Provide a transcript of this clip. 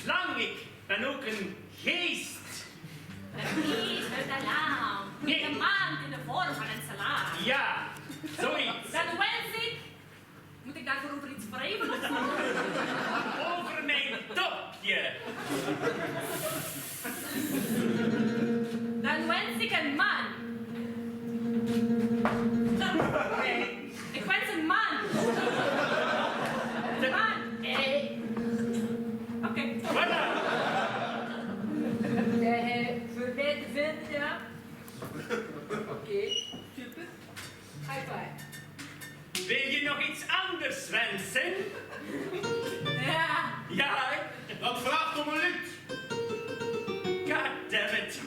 slang, ik ben ook een geest. Een geest uit de laan. Nee. Een maand in de vorm van een salaat. Ja, zoiets. Dan wens ik... Moet ik daarvoor over iets schrijven of zo? Over mijn topje. Dan wens ik een man. Nee, Ik wens een man. Een man. Oké. voilà. Voor mij te vinden, ja. Oké, super. High five. Wil je nog iets anders wensen? Ja. Ja, Dat vraagt om een lied. goddammit.